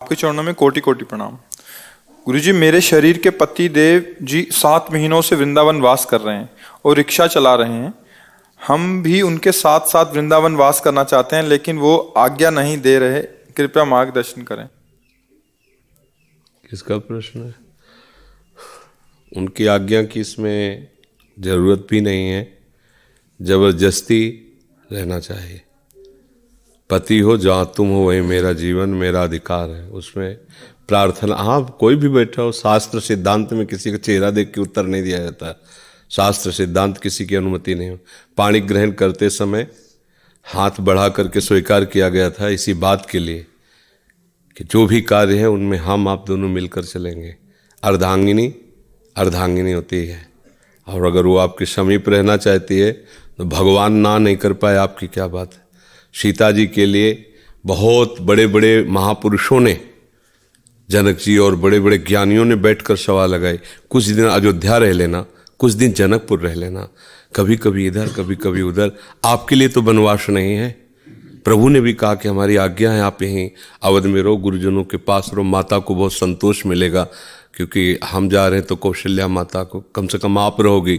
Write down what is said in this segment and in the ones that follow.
आपके चरणों में कोटि कोटि प्रणाम। गुरुजी, मेरे शरीर के पति देव जी 7 महीनों से वृंदावन वास कर रहे हैं और रिक्शा चला रहे हैं। हम भी उनके साथ साथ वृंदावन वास करना चाहते हैं, लेकिन वो आज्ञा नहीं दे रहे। कृपया मार्गदर्शन करें। किसका प्रश्न है? उनकी आज्ञा की इसमें जरूरत भी नहीं है। जबरदस्ती रहना चाहिए। पति हो जहाँ तुम हो वहीं मेरा जीवन, मेरा अधिकार है। उसमें प्रार्थना, हाँ कोई भी बैठा हो, शास्त्र सिद्धांत में किसी का चेहरा देख के उत्तर नहीं दिया जाता। शास्त्र सिद्धांत किसी की अनुमति नहीं हो। पानी ग्रहण करते समय हाथ बढ़ा करके स्वीकार किया गया था इसी बात के लिए कि जो भी कार्य है उनमें हम आप दोनों मिलकर चलेंगे। अर्धांगिनी अर्धांगिनी होती है, और अगर वो आपके समीप रहना चाहती है तो भगवान ना नहीं कर पाए आपकी क्या बात है। सीता जी के लिए बहुत बड़े बड़े महापुरुषों ने, जनक जी और बड़े बड़े ज्ञानियों ने बैठकर सवाल लगाए, कुछ दिन अयोध्या रह लेना, कुछ दिन जनकपुर रह लेना, कभी कभी इधर कभी कभी उधर, आपके लिए तो वनवास नहीं है। प्रभु ने भी कहा कि हमारी आज्ञा है आप यहीं अवध में रहो, गुरुजनों के पास रहो, माता को बहुत संतोष मिलेगा, क्योंकि हम जा रहे हैं तो कौशल्या माता को कम से कम आप रहोगी,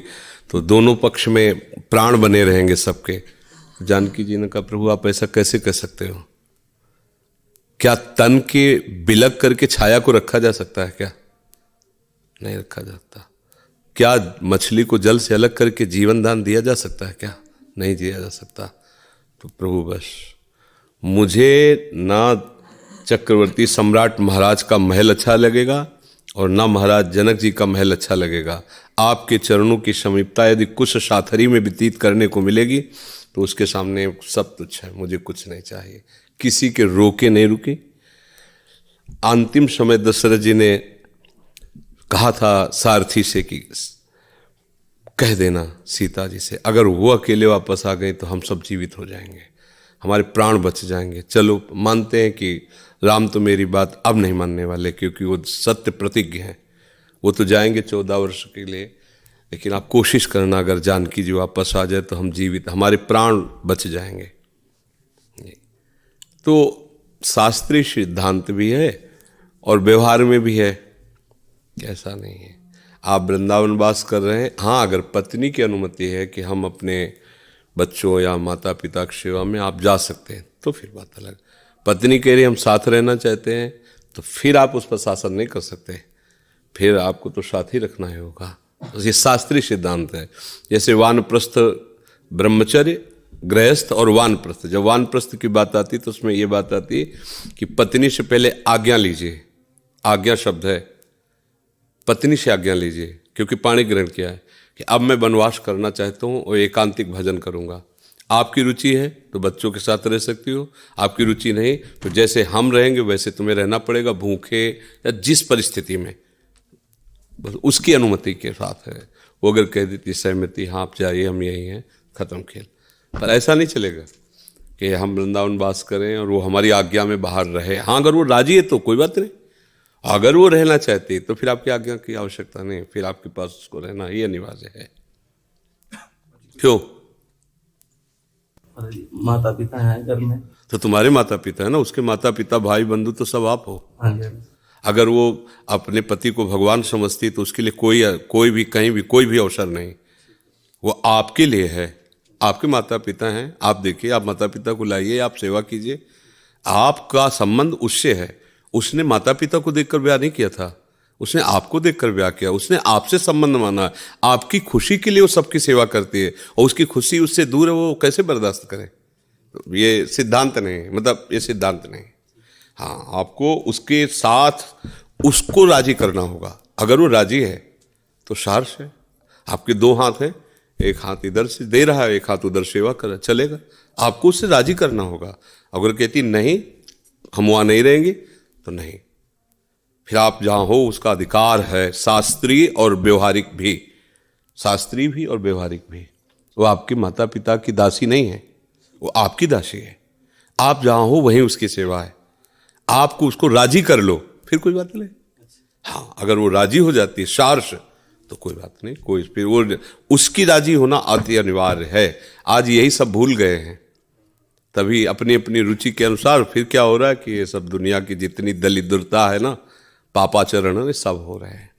तो दोनों पक्ष में प्राण बने रहेंगे सबके। जानकी जी ने कहा प्रभु आप ऐसा कैसे कह सकते हो? क्या तन के बिलक करके छाया को रखा जा सकता है क्या? नहीं रखा जाता। क्या मछली को जल से अलग करके जीवन दान दिया जा सकता है क्या? नहीं दिया जा सकता। तो प्रभु बस मुझे ना चक्रवर्ती सम्राट महाराज का महल अच्छा लगेगा और ना महाराज जनक जी का महल अच्छा लगेगा। आपके चरणों की समीपता यदि कुछ साथरी में व्यतीत करने को मिलेगी तो उसके सामने सब तुच्छ है। मुझे कुछ नहीं चाहिए। किसी के रोके नहीं रुके। अंतिम समय दशरथ जी ने कहा था सारथी से कि कह देना सीता जी से, अगर वो अकेले वापस आ गए तो हम सब जीवित हो जाएंगे, हमारे प्राण बच जाएंगे। चलो मानते हैं कि राम तो मेरी बात अब नहीं मानने वाले, क्योंकि वो सत्य प्रतिज्ञ हैं, वो तो जाएंगे 14 वर्ष के लिए, लेकिन आप कोशिश करना अगर जानकी जी वापस आ जाए तो हम जीवित, हमारे प्राण बच जाएंगे। तो शास्त्रीय सिद्धांत भी है और व्यवहार में भी है, ऐसा नहीं है। आप वृंदावन वास कर रहे हैं, हाँ अगर पत्नी की अनुमति है कि हम अपने बच्चों या माता पिता की सेवा में आप जा सकते हैं तो फिर बात अलग। पत्नी कह रही हम साथ रहना चाहते हैं तो फिर आप उस पर शासन नहीं कर सकते, फिर आपको तो साथ ही रखना ही होगा। ये शास्त्रीय सिद्धांत है। जैसे वानप्रस्थ, ब्रह्मचर्य, गृहस्थ और वानप्रस्थ। जब वानप्रस्थ की बात आती तो उसमें ये बात आती कि पत्नी से पहले आज्ञा लीजिए। आज्ञा शब्द है, पत्नी से आज्ञा लीजिए, क्योंकि पाणी ग्रहण किया है कि अब मैं वनवास करना चाहता हूँ और एकांतिक भजन करूँगा। आपकी रुचि है तो बच्चों के साथ रह सकती हो, आपकी रुचि नहीं तो जैसे हम रहेंगे वैसे तुम्हें रहना पड़ेगा, भूखे या जिस परिस्थिति में, बस उसकी अनुमति के साथ है। वो अगर कह देती सहमति, हाँ आप जाइए हम यही हैं, खत्म खेल। पर ऐसा नहीं चलेगा कि हम वृंदावन वास करें और वो हमारी आज्ञा में बाहर रहे। हाँ अगर वो राजी है तो कोई बात नहीं, अगर वो रहना चाहती है तो फिर आपकी आज्ञा की आवश्यकता नहीं, फिर आपके पास उसको रहना ही अनिवार्य है। क्यों? माता पिता हैं घर में, तो तुम्हारे माता पिता है ना, उसके माता पिता भाई बंधु तो सब आप हो। अगर वो अपने पति को भगवान समझती तो उसके लिए कोई भी कहीं भी कोई भी अवसर नहीं, वो आपके लिए है। आपके माता पिता हैं, आप देखिए, आप माता पिता को लाइए, आप सेवा कीजिए, आपका संबंध उससे है। उसने माता पिता को देखकर ब्याह नहीं किया था, उसने आपको देखकर ब्याह किया, उसने आपसे संबंध माना। आपकी खुशी के लिए वो सबकी सेवा करती है और उसकी खुशी उससे दूर है, वो कैसे बर्दाश्त करे? ये सिद्धांत नहीं, मतलब ये सिद्धांत नहीं। हाँ आपको उसके साथ उसको राजी करना होगा। अगर वो राजी है तो सार्स है, आपके 2 हाथ हैं, एक हाथ इधर से दे रहा है, एक हाथ उधर सेवा कर रहा है, चलेगा। आपको उससे राजी करना होगा। अगर कहती नहीं हम वहाँ नहीं रहेंगे तो नहीं, फिर आप जहाँ हो उसका अधिकार है, शास्त्रीय और व्यवहारिक भी, शास्त्रीय भी और व्यवहारिक भी। वो आपके माता पिता की दासी नहीं है, वो आपकी दासी है। आप जहाँ हो वहीं उसकी सेवा है। आपको उसको राजी कर लो फिर कोई बात नहीं। हाँ अगर वो राजी हो जाती है सार्स तो कोई बात नहीं, कोई फिर वो उसकी राजी होना अति अनिवार्य है। आज यही सब भूल गए हैं। तभी अपनी अपनी रुचि के अनुसार फिर क्या हो रहा है कि ये सब दुनिया की जितनी दलिद्रता है ना, पापाचरण है, सब हो रहे हैं।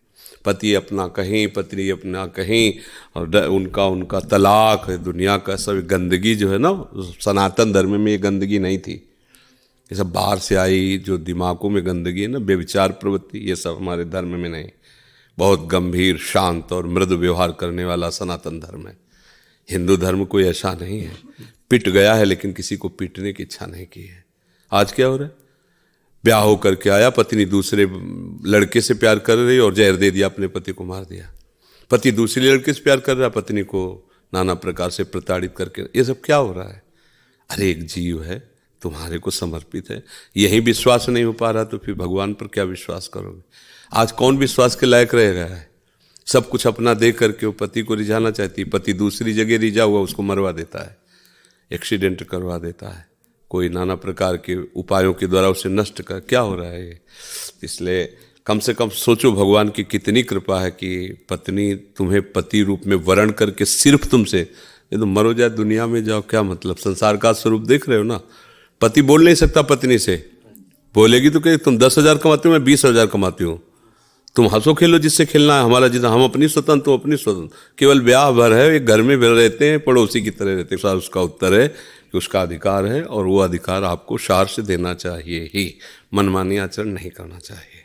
पति अपना कहीं, पत्नी अपना कहीं, और उनका तलाक है, दुनिया का सब गंदगी जो है ना, सनातन धर्म में ये गंदगी नहीं थी। ये सब बाहर से आई जो दिमागों में गंदगी है ना, बेविचार प्रवृत्ति, ये सब हमारे धर्म में नहीं। बहुत गंभीर, शांत और मृदु व्यवहार करने वाला सनातन धर्म है। हिंदू धर्म कोई ऐसा नहीं है, पिट गया है लेकिन किसी को पीटने की इच्छा नहीं की है। आज क्या हो रहा है, ब्याह होकर के आया, पत्नी दूसरे लड़के से प्यार कर रही और जहर दे दिया, अपने पति को मार दिया। पति दूसरे लड़के से प्यार कर रहा, पत्नी को नाना प्रकार से प्रताड़ित करके, ये सब क्या हो रहा है? अरे एक जीव है, तुम्हारे को समर्पित है, यही विश्वास नहीं हो पा रहा तो फिर भगवान पर क्या विश्वास करोगे? आज कौन विश्वास के लायक रह रहा है? सब कुछ अपना दे करके वो पति को रिझाना चाहती, पति दूसरी जगह रिझा हुआ उसको मरवा देता है, एक्सीडेंट करवा देता है, कोई नाना प्रकार के उपायों के द्वारा उसे नष्ट कर, क्या हो रहा है ये? इसलिए कम से कम सोचो भगवान की कितनी कृपा है कि पत्नी तुम्हें पति रूप में वर्ण करके सिर्फ तुमसे, ये तो मरो जाए दुनिया में जाओ, क्या मतलब? संसार का स्वरूप देख रहे हो ना। पति बोल नहीं सकता पत्नी से, बोलेगी तो कहे तुम 10,000 कमाते हो, मैं 20,000 कमाती हूँ, तुम हंसो खेलो जिससे खेलना है, हमारा जितना, हम अपनी स्वतंत्र, तुम अपनी स्वतंत्र, केवल ब्याह भर है, एक घर में रहते हैं, पड़ोसी की तरह रहते हैं। उसका उत्तर है कि उसका अधिकार है और वो अधिकार आपको शार से देना चाहिए ही, मनमानी आचरण नहीं करना चाहिए।